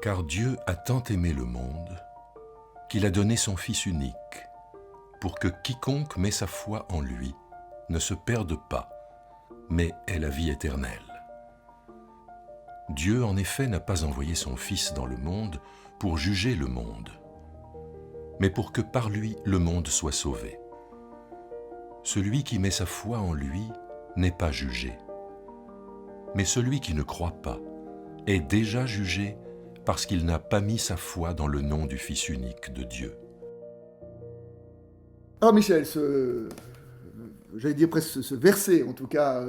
Car Dieu a tant aimé le monde qu'il a donné son Fils unique, pour que quiconque met sa foi en lui ne se perde pas, mais ait la vie éternelle. Dieu, en effet, n'a pas envoyé son Fils dans le monde pour juger le monde, mais pour que par lui le monde soit sauvé. Celui qui met sa foi en lui n'est pas jugé, mais celui qui ne croit pas est déjà jugé parce qu'il n'a pas mis sa foi dans le nom du Fils unique de Dieu. Alors Michel, j'allais dire presque ce verset, en tout cas,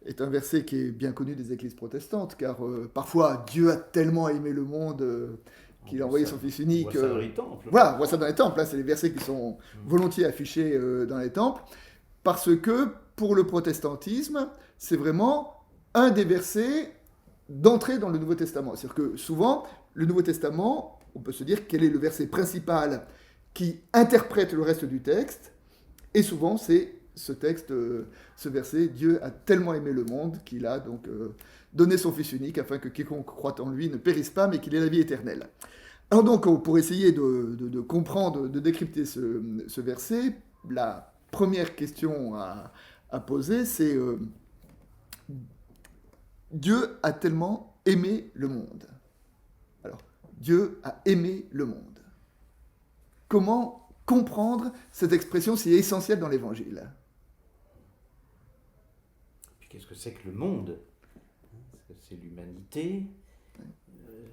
est un verset qui est bien connu des églises protestantes, car parfois Dieu a tellement aimé le monde qu'il a envoyé son Fils unique. On voit ça dans les temples. Voilà, on voit ça dans les temples, là, c'est les versets qui sont volontiers affichés dans les temples, parce que pour le protestantisme, c'est vraiment un des versets d'entrée dans le Nouveau Testament. C'est-à-dire que souvent, le Nouveau Testament, on peut se dire quel est le verset principal qui interprète le reste du texte, et souvent c'est ce texte, ce verset, Dieu a tellement aimé le monde qu'il a donc donné son Fils unique afin que quiconque croit en lui ne périsse pas mais qu'il ait la vie éternelle. Alors donc pour essayer de comprendre, de décrypter ce verset, la première question à poser c'est Dieu a tellement aimé le monde. Alors, Dieu a aimé le monde. Comment comprendre cette expression si essentielle dans l'Évangile ? Puis qu'est-ce que c'est que le monde ? C'est l'humanité.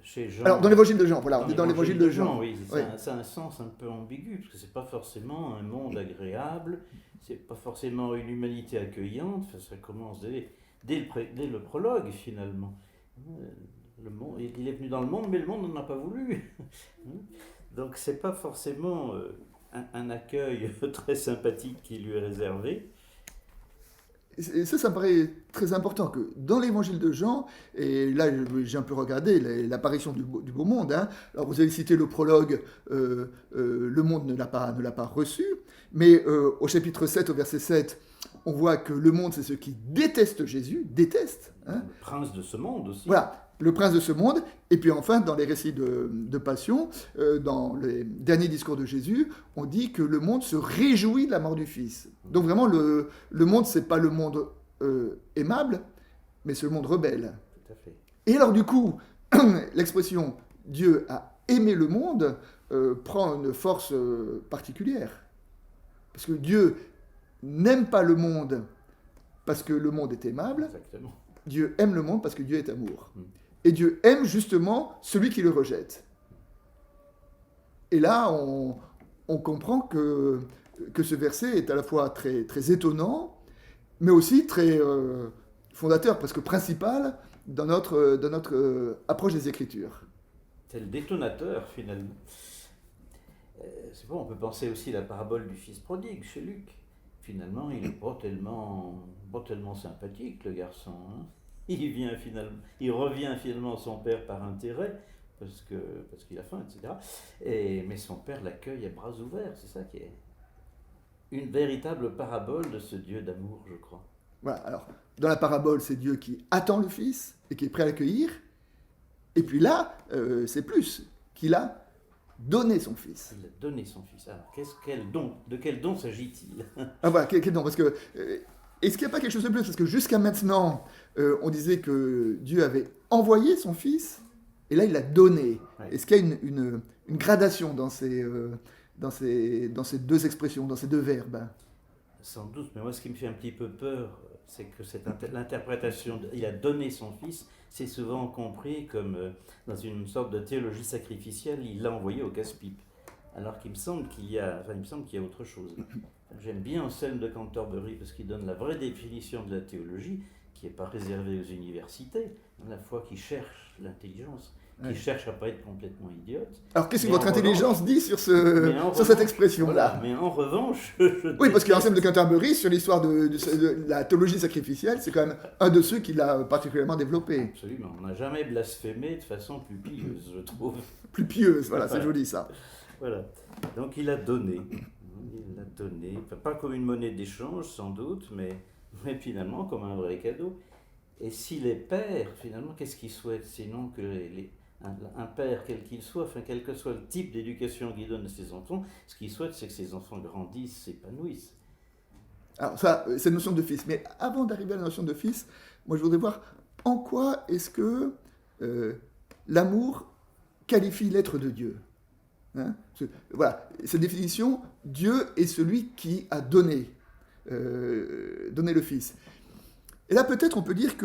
Chez Jean, alors, dans l'Évangile de Jean, voilà, on est dans l'Évangile de Jean. Oui, oui. Ça a un sens un peu ambigu, parce que c'est pas forcément un monde agréable, c'est pas forcément une humanité accueillante, enfin, ça commence dès le prologue, finalement. Le monde, il est venu dans le monde, mais le monde n'en a pas voulu. Donc c'est pas forcément un accueil très sympathique qui lui est réservé. Et ça me paraît très important que dans l'évangile de Jean, et là j'ai un peu regardé l'apparition du beau monde, hein. Alors vous avez cité le prologue, le monde ne l'a pas reçu, mais au chapitre 7, au verset 7, on voit que le monde c'est ceux qui détestent Jésus, hein. Le prince de ce monde aussi. Voilà, le prince de ce monde, et puis enfin dans les récits de Passion, dans les derniers discours de Jésus, on dit que le monde se réjouit de la mort du Fils. Donc vraiment le monde c'est pas le monde aimable, mais c'est le monde rebelle. Tout à fait. Et alors du coup, l'expression Dieu a aimé le monde prend une force particulière. Parce que Dieu n'aime pas le monde parce que le monde est aimable. Exactement. Dieu aime le monde parce que Dieu est amour. Et Dieu aime justement celui qui le rejette. Et là, on comprend que ce verset est à la fois très, très étonnant, mais aussi très fondateur, presque principal, dans notre approche des Écritures. C'est le détonateur, finalement. C'est bon, on peut penser aussi à la parabole du fils prodigue chez Luc. Finalement, il n'est pas tellement sympathique, le garçon. Hein. Il revient finalement à son père par intérêt, parce qu'il a faim, etc. Mais son père l'accueille à bras ouverts. C'est ça qui est une véritable parabole de ce Dieu d'amour, je crois. Voilà, alors, dans la parabole, c'est Dieu qui attend le Fils et qui est prêt à l'accueillir. Et puis là, c'est plus, qu'il a donné son Fils. Il a donné son Fils. Alors, de quel don s'agit-il ? Ah voilà, quel don ? Parce que, est-ce qu'il n'y a pas quelque chose de plus ? Parce que jusqu'à maintenant, on disait que Dieu avait envoyé son Fils, et là, il l'a donné. Ouais. Est-ce qu'il y a une gradation dans ces deux expressions, dans ces deux verbes ? Sans doute, mais moi, ce qui me fait un petit peu peur, c'est que l'interprétation « il a donné son Fils », c'est souvent compris comme dans une sorte de théologie sacrificielle, il l'a envoyé au casse-pipe. Alors qu'il me semble qu'il y a autre chose. J'aime bien Anselme de Canterbury parce qu'il donne la vraie définition de la théologie, qui n'est pas réservée aux universités, la foi qui cherche l'intelligence, qui cherche à ne pas être complètement idiote. Alors qu'est-ce que votre intelligence dit sur cette expression-là ? Voilà, mais en revanche... Oui, parce qu'Anselme de Canterbury, sur l'histoire de la théologie sacrificielle, c'est quand même un de ceux qui l'a particulièrement développé. Absolument, on n'a jamais blasphémé de façon plus pieuse, je trouve. Plus pieuse, voilà, c'est joli ça. Voilà, donc il a donné, pas comme une monnaie d'échange sans doute, mais comme un vrai cadeau. Et s'il est père, finalement, qu'est-ce qu'il souhaite sinon que un père, quel qu'il soit, enfin, quel que soit le type d'éducation qu'il donne à ses enfants, ce qu'il souhaite, c'est que ses enfants grandissent, s'épanouissent. Alors ça, c'est la notion de fils. Mais avant d'arriver à la notion de fils, moi je voudrais voir en quoi est-ce que l'amour qualifie l'être de Dieu. Hein? Voilà, cette définition, Dieu est celui qui a donné le Fils. Et là peut-être on peut dire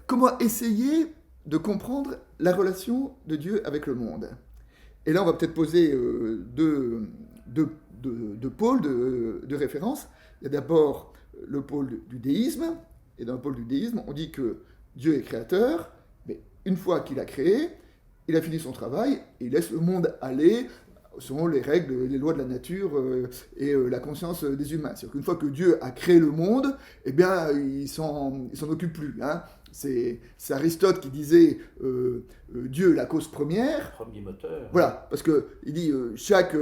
comment essayer de comprendre la relation de Dieu avec le monde. Et là on va peut-être poser deux pôles de référence. Il y a d'abord le pôle du déisme, et dans le pôle du déisme, on dit que Dieu est créateur, mais une fois qu'il a créé, il a fini son travail, et il laisse le monde aller selon les règles, les lois de la nature et la conscience des humains. C'est-à-dire qu'une fois que Dieu a créé le monde, eh bien, il s'en occupe plus. Hein. C'est Aristote qui disait Dieu la cause première. Premier moteur. Voilà, parce qu'il dit chaque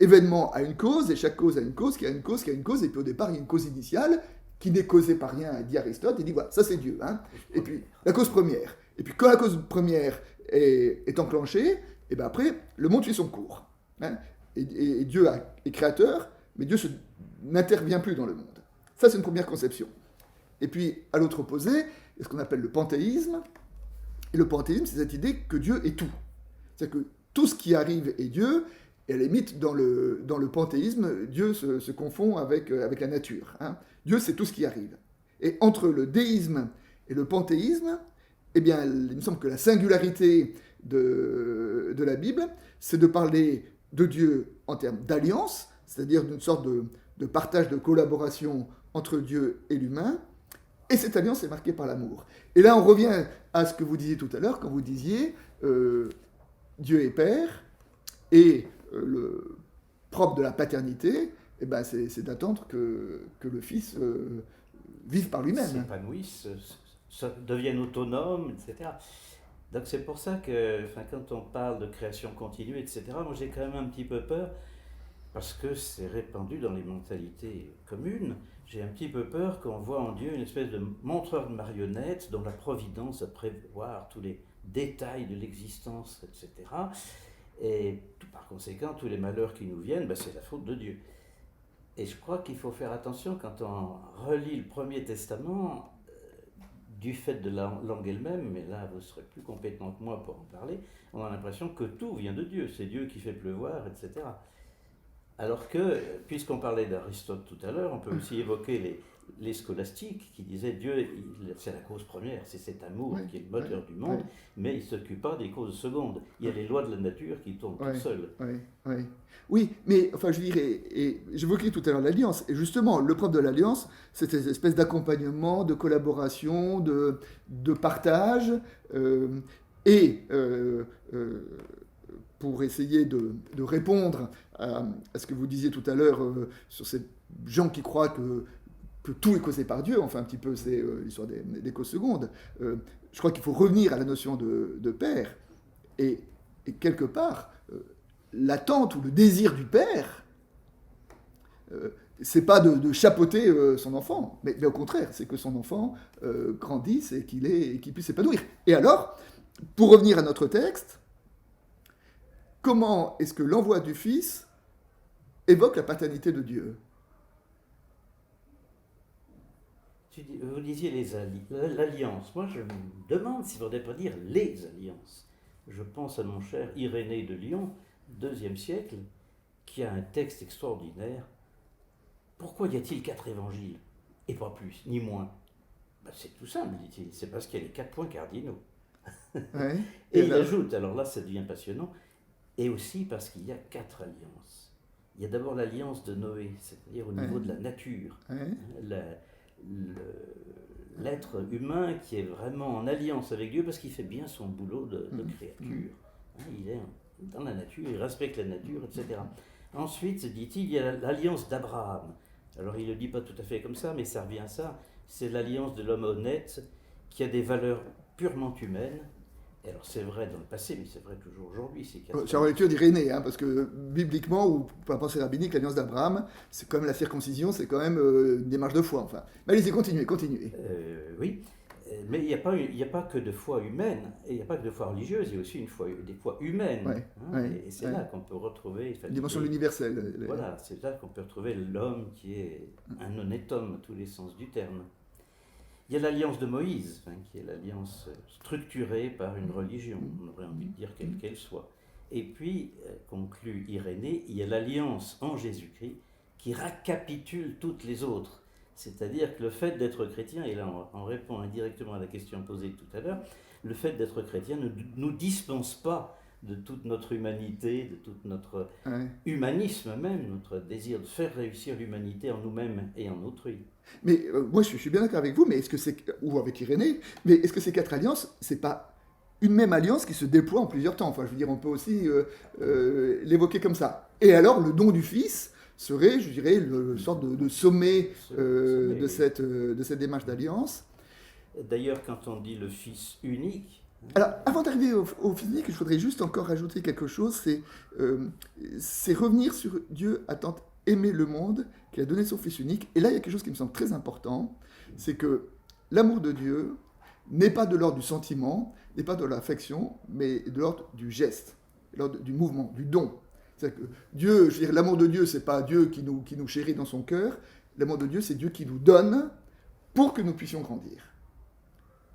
événement a une cause, et chaque cause a une cause, qui a une cause, qui a une cause, et puis au départ il y a une cause initiale qui n'est causée par rien, dit Aristote, il dit voilà, ça c'est Dieu. Hein. Et puis la cause première. Et puis quand la cause première est enclenchée, et bien après, le monde suit son cours. Hein. Et Dieu est créateur, mais Dieu n'intervient plus dans le monde. Ça c'est une première conception. Et puis à l'autre opposé, il y a ce qu'on appelle le panthéisme. Et le panthéisme, c'est cette idée que Dieu est tout. C'est-à-dire que tout ce qui arrive est Dieu, et à la limite, dans le panthéisme, Dieu se confond avec la nature. Hein. Dieu, c'est tout ce qui arrive. Et entre le déisme et le panthéisme, eh bien, il me semble que la singularité de la Bible, c'est de parler de Dieu en termes d'alliance, c'est-à-dire d'une sorte de partage, de collaboration entre Dieu et l'humain, et cette alliance est marquée par l'amour. Et là, on revient à ce que vous disiez tout à l'heure, quand vous disiez Dieu est Père, et le propre de la paternité, eh ben, c'est d'attendre que le Fils vive par lui-même. S'épanouisse, devienne autonome, etc. Donc c'est pour ça que quand on parle de création continue, etc., moi j'ai quand même un petit peu peur, parce que c'est répandu dans les mentalités communes. J'ai un petit peu peur qu'on voit en Dieu une espèce de montreur de marionnettes dont la providence à prévoir tous les détails de l'existence, etc. Et par conséquent, tous les malheurs qui nous viennent, c'est la faute de Dieu. Et je crois qu'il faut faire attention quand on relit le Premier Testament, du fait de la langue elle-même, mais là vous serez plus compétent que moi pour en parler, on a l'impression que tout vient de Dieu, c'est Dieu qui fait pleuvoir, etc. Alors que, puisqu'on parlait d'Aristote tout à l'heure, on peut aussi évoquer les scolastiques qui disaient Dieu, c'est la cause première, c'est cet amour qui est le moteur du monde, mais il ne s'occupe pas des causes secondes. Il y a les lois de la nature qui tournent toutes seules. Oui, mais enfin je dirais, et j'évoquais tout à l'heure l'alliance, et justement le propre de l'alliance, c'est cette espèce d'accompagnement, de collaboration, de partage, pour essayer de répondre à ce que vous disiez tout à l'heure sur ces gens qui croient que tout est causé par Dieu, enfin un petit peu c'est l'histoire des causes secondes. Je crois qu'il faut revenir à la notion de père, et quelque part, l'attente ou le désir du père, c'est pas de chapeauter son enfant, mais au contraire, c'est que son enfant grandisse et qu'il puisse s'épanouir. Et alors, pour revenir à notre texte, comment est-ce que l'envoi du Fils évoque la paternité de Dieu ? Vous disiez l'alliance. Moi, je me demande s'il ne faudrait pas dire les alliances. Je pense à mon cher Irénée de Lyon, 2e siècle, qui a un texte extraordinaire. Pourquoi y a-t-il 4 évangiles ? Et pas plus, ni moins. C'est tout simple, dit-il. C'est parce qu'il y a les 4 points cardinaux. Ouais. Et il ajoute, alors là, ça devient passionnant, et aussi parce qu'il y a 4 alliances. Il y a d'abord l'alliance de Noé, c'est-à-dire au niveau de la nature. L'être humain qui est vraiment en alliance avec Dieu parce qu'il fait bien son boulot de créature. Il est dans la nature, il respecte la nature, etc. Ensuite, dit-il, il y a l'alliance d'Abraham. Alors il ne le dit pas tout à fait comme ça, mais ça revient à ça. C'est l'alliance de l'homme honnête qui a des valeurs purement humaines. Et alors c'est vrai dans le passé, mais c'est vrai toujours aujourd'hui. C'est en lecture d'Irénée, parce que bibliquement, ou par pensée rabbinique, l'alliance d'Abraham, c'est quand même la circoncision, c'est quand même une démarche de foi. Enfin. Mais allez-y, continuez. Oui. Mais il n'y a pas que de foi humaine, et il n'y a pas que de foi religieuse, il y a aussi des foi humaines. Ouais, Hein, ouais, et c'est ouais. là qu'on peut retrouver... Une dimension de l'universel. Voilà, c'est là qu'on peut retrouver l'homme qui est un honnête homme, à tous les sens du terme. Il y a l'alliance de Moïse, hein, qui est l'alliance structurée par une religion, on aurait envie de dire quelle qu'elle soit. Et puis, conclut Irénée, il y a l'alliance en Jésus-Christ qui récapitule toutes les autres. C'est-à-dire que le fait d'être chrétien, et là on répond indirectement à la question posée tout à l'heure, le fait d'être chrétien ne nous dispense pas de toute notre humanité, de tout notre humanisme même, notre désir de faire réussir l'humanité en nous-mêmes et en autrui. Mais moi je suis bien d'accord avec vous, mais est-ce que c'est, ou avec Irénée, mais est-ce que ces 4 alliances, c'est pas une même alliance qui se déploie en plusieurs temps? Enfin, je veux dire, on peut aussi l'évoquer comme ça. Et alors, le don du Fils serait, je dirais, le sorte de sommet de cette démarche d'alliance. D'ailleurs, quand on dit le Fils unique... Alors, avant d'arriver au physique, je voudrais juste encore rajouter quelque chose, c'est revenir sur Dieu a tant aimé le monde qu'il a donné son Fils unique. Et là, il y a quelque chose qui me semble très important, c'est que l'amour de Dieu n'est pas de l'ordre du sentiment, n'est pas de l'affection, mais de l'ordre du geste, de l'ordre du mouvement, du don. C'est-à-dire que Dieu, je veux dire, l'amour de Dieu, c'est pas Dieu qui nous chérit dans son cœur. L'amour de Dieu, c'est Dieu qui nous donne pour que nous puissions grandir.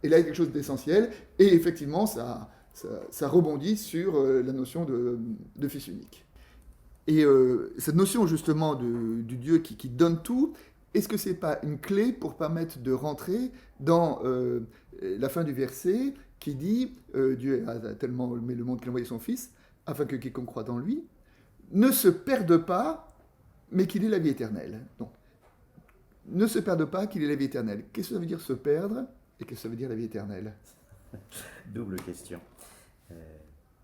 Et là, il y a quelque chose d'essentiel. Et effectivement, ça rebondit sur la notion de Fils unique. Et cette notion, justement, du Dieu qui donne tout, est-ce que c'est pas une clé pour permettre de rentrer dans la fin du verset qui dit Dieu a tellement aimé le monde qu'il a envoyé son Fils, afin que quiconque croit dans lui ne se perde pas, mais qu'il ait la vie éternelle. Donc, ne se perde pas, qu'il ait la vie éternelle. Qu'est-ce que ça veut dire se perdre et qu'est-ce que ça veut dire la vie éternelle? Double question.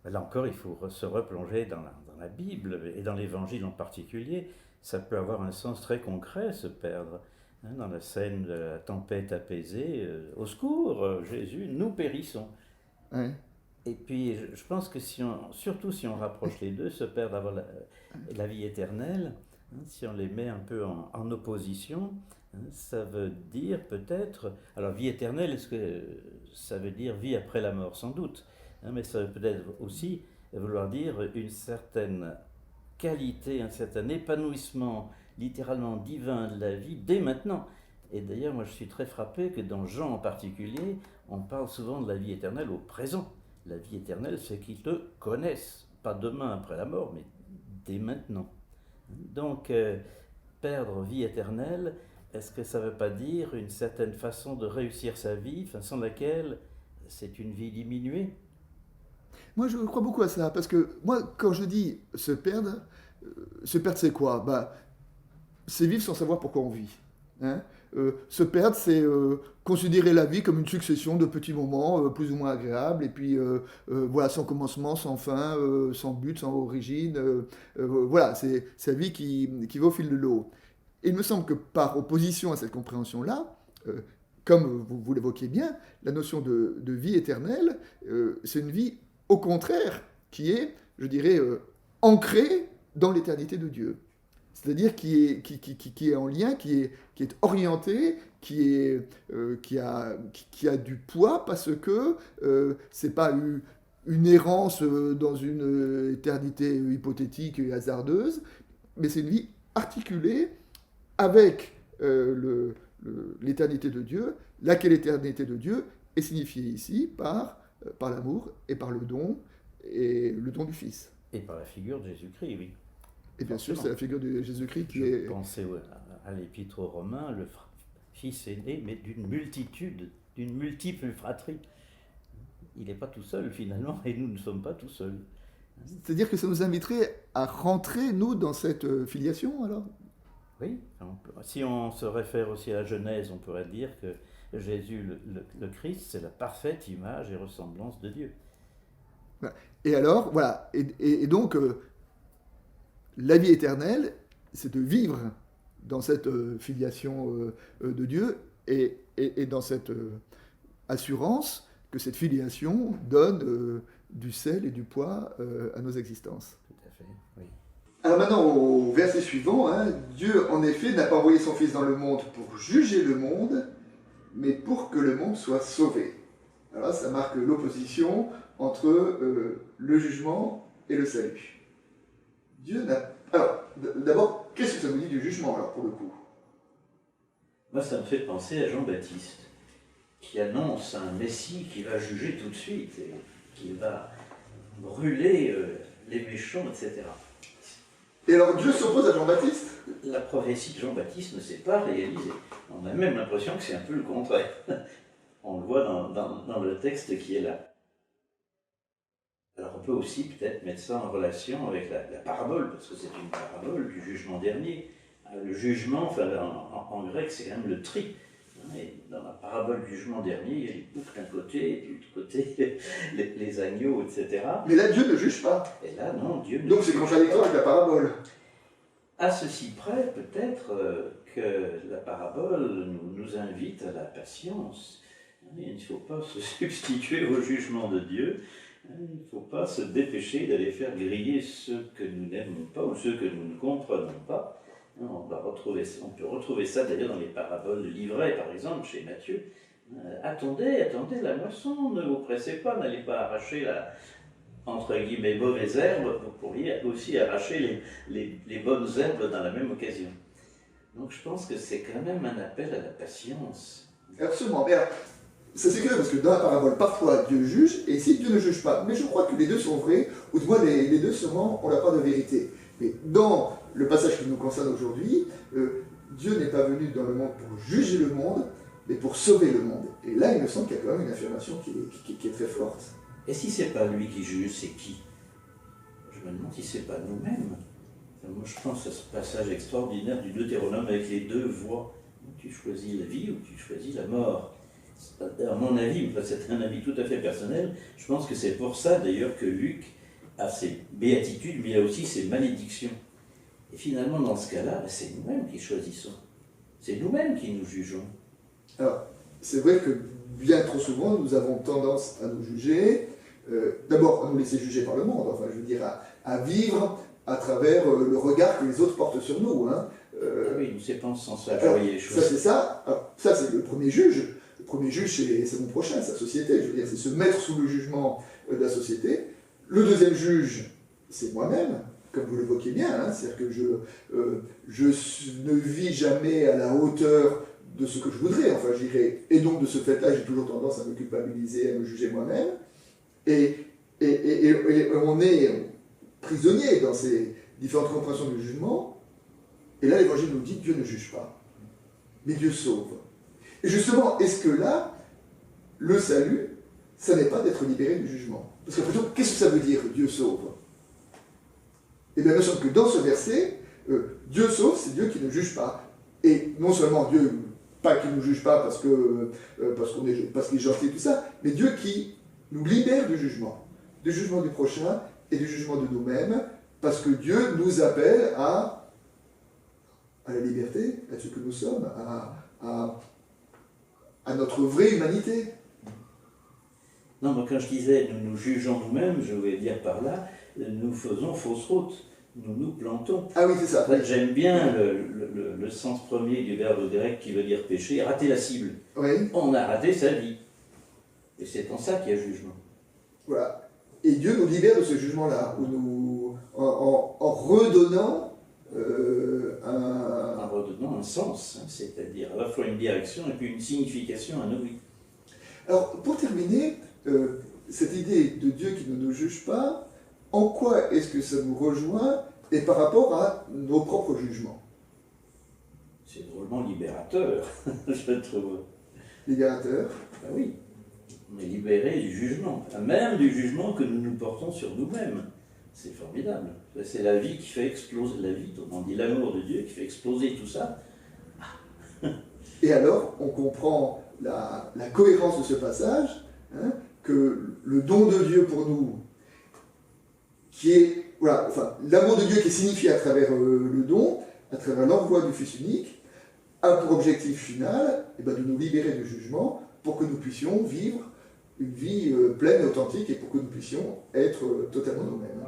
Là encore, il faut se replonger dans la Bible et dans l'Évangile en particulier. Ça peut avoir un sens très concret, se perdre. Dans la scène de la tempête apaisée, au secours, Jésus, nous périssons. Ouais. Et puis, je pense que surtout si on rapproche les deux, se perdre, avoir la vie éternelle, si on les met un peu en opposition, ça veut dire peut-être... Alors, vie éternelle, est-ce que ça veut dire vie après la mort? Sans doute. Mais ça veut peut-être aussi vouloir dire une certaine qualité, un certain épanouissement littéralement divin de la vie dès maintenant. Et d'ailleurs, moi je suis très frappé que dans Jean en particulier, on parle souvent de la vie éternelle au présent. La vie éternelle, c'est qu'ils te connaissent, pas demain après la mort, mais dès maintenant. Donc, perdre vie éternelle, est-ce que ça ne veut pas dire une certaine façon de réussir sa vie, sans laquelle c'est une vie diminuée? Moi, je crois beaucoup à ça, parce que moi, quand je dis se perdre c'est quoi? C'est vivre sans savoir pourquoi on vit. Se perdre, c'est considérer la vie comme une succession de petits moments plus ou moins agréables, et puis voilà, sans commencement, sans fin, sans but, sans origine. Voilà, c'est la vie qui va au fil de l'eau. Et il me semble que par opposition à cette compréhension-là, comme vous l'évoquiez bien, la notion de vie éternelle, c'est une vie au contraire qui est, je dirais, ancrée dans l'éternité de Dieu. C'est-à-dire qui est en lien, qui est orienté, qui a du poids parce que c'est pas une errance dans une éternité hypothétique et hasardeuse, mais c'est une vie articulée avec l'éternité de Dieu, laquelle éternité de Dieu est signifiée ici par l'amour et par le don du Fils. Et par la figure de Jésus-Christ, oui. Et bien sûr, c'est la figure de Jésus-Christ qui est... Je pensais à l'Épître aux Romains, le Fils est né, mais d'une multiple fratrie. Il n'est pas tout seul finalement, et nous ne sommes pas tout seuls. C'est-à-dire que ça nous inviterait à rentrer, nous, dans cette filiation, alors? Oui, si on se réfère aussi à la Genèse, on pourrait dire que Jésus, le Christ, c'est la parfaite image et ressemblance de Dieu. Et alors, voilà, et donc... la vie éternelle, c'est de vivre dans cette filiation de Dieu et dans cette assurance que cette filiation donne du sel et du poids à nos existences. Tout à fait, oui. Alors maintenant, au verset suivant, Dieu, en effet, n'a pas envoyé son Fils dans le monde pour juger le monde, mais pour que le monde soit sauvé. Alors là, ça marque l'opposition entre le jugement et le salut. Dieu n'a... Alors, d'abord, qu'est-ce que ça nous dit du jugement, alors, pour le coup? Moi, ça me fait penser à Jean-Baptiste, qui annonce un Messie qui va juger tout de suite, et qui va brûler les méchants, etc. Et alors, Dieu s'oppose à Jean-Baptiste? La prophétie de Jean-Baptiste ne s'est pas réalisée. On a même l'impression que c'est un peu le contraire. On le voit dans le texte qui est là. Alors on peut aussi peut-être mettre ça en relation avec la parabole, parce que c'est une parabole du jugement dernier. Le jugement, enfin, en grec, c'est quand même le tri. Et dans la parabole du jugement dernier, il y a les boucs d'un côté, et de l'autre côté, les agneaux, etc. Mais là, Dieu ne juge pas. Et là, non, Dieu ne Donc c'est contradictoire avec la parabole. À ceci près, peut-être, que la parabole nous invite à la patience. Il ne faut pas se substituer au jugement de Dieu. Il ne faut pas se dépêcher d'aller faire griller ceux que nous n'aimons pas ou ceux que nous ne comprenons pas. On peut retrouver ça d'ailleurs dans les paraboles de l'ivraie, par exemple, chez Matthieu. Attendez la moisson, ne vous pressez pas, n'allez pas arracher la, entre guillemets, mauvaise herbe, vous pourriez aussi arracher les bonnes herbes dans la même occasion. Donc je pense que c'est quand même un appel à la patience. Absolument. Mais alors, ça c'est clair parce que dans la parabole, parfois Dieu juge, et ici Dieu ne juge pas. Mais je crois que les deux sont vrais, ou du moins les deux seulement ont la part de vérité. Mais dans le passage qui nous concerne aujourd'hui, Dieu n'est pas venu dans le monde pour juger le monde, mais pour sauver le monde. Et là, il me semble qu'il y a quand même une affirmation qui est très forte. Et si c'est pas lui qui juge, c'est qui? Je me demande si c'est pas nous-mêmes. Moi, je pense à ce passage extraordinaire du Deutéronome avec les deux voies. Tu choisis la vie ou tu choisis la mort. À mon avis, c'est un avis tout à fait personnel, je pense que c'est pour ça d'ailleurs que Luc a ses béatitudes, mais il a aussi ses malédictions. Et finalement, dans ce cas-là, c'est nous-mêmes qui choisissons. C'est nous-mêmes qui nous jugeons. Alors, c'est vrai que bien trop souvent, nous avons tendance à nous juger, d'abord à nous laisser juger par le monde, enfin je veux dire à vivre à travers le regard que les autres portent sur nous. Hein. Oui, nous c'est pensant ça, je voyais les choses. Ça c'est ça, alors, ça c'est le premier juge. Le premier juge c'est mon prochain, sa société, je veux dire, c'est se mettre sous le jugement de la société. Le deuxième juge, c'est moi-même, comme vous l'évoquiez bien, hein, c'est-à-dire que je ne vis jamais à la hauteur de ce que je voudrais, enfin je dirais, et donc de ce fait-là, j'ai toujours tendance à me culpabiliser, à me juger moi-même, et on est prisonnier dans ces différentes compréhensions du jugement, et là l'Évangile nous dit Dieu ne juge pas, mais Dieu sauve. Et justement, est-ce que là, le salut, ça n'est pas d'être libéré du jugement? Parce qu'après tout, qu'est-ce que ça veut dire Dieu sauve? Eh bien, il me semble que dans ce verset, Dieu sauve, c'est Dieu qui ne juge pas. Et non seulement Dieu, pas qui ne nous juge pas parce qu'il est gentil et tout ça, mais Dieu qui nous libère du jugement du prochain et du jugement de nous-mêmes, parce que Dieu nous appelle à la liberté, à ce que nous sommes, à notre vraie humanité. Non, mais quand je disais nous nous jugeons nous-mêmes, je voulais dire par là, nous faisons fausse route, nous nous plantons. Ah oui, c'est ça. En fait, j'aime bien le sens premier du verbe grec qui veut dire pécher, rater la cible. Oui. On a raté sa vie. Et c'est en ça qu'il y a jugement. Voilà. Et Dieu nous libère de ce jugement-là, en redonnant En redonnant un sens, hein, c'est-à-dire à la fois une direction et puis une signification à nos vies. Alors, pour terminer, cette idée de Dieu qui ne nous juge pas, en quoi est-ce que ça nous rejoint et par rapport à nos propres jugements? C'est drôlement libérateur, je trouve. Libérateur? Ben oui, on est libéré du jugement, même du jugement que nous nous portons sur nous-mêmes. C'est formidable. C'est la vie qui fait exploser la vie, on dit l'amour de Dieu qui fait exploser tout ça. Et alors, on comprend la cohérence de ce passage, hein, que le don de Dieu pour nous, qui est, voilà, enfin, l'amour de Dieu qui est signifié à travers le don, à travers l'envoi du Fils unique, a pour objectif final de nous libérer du jugement pour que nous puissions vivre une vie pleine et authentique et pour que nous puissions être totalement nous-mêmes.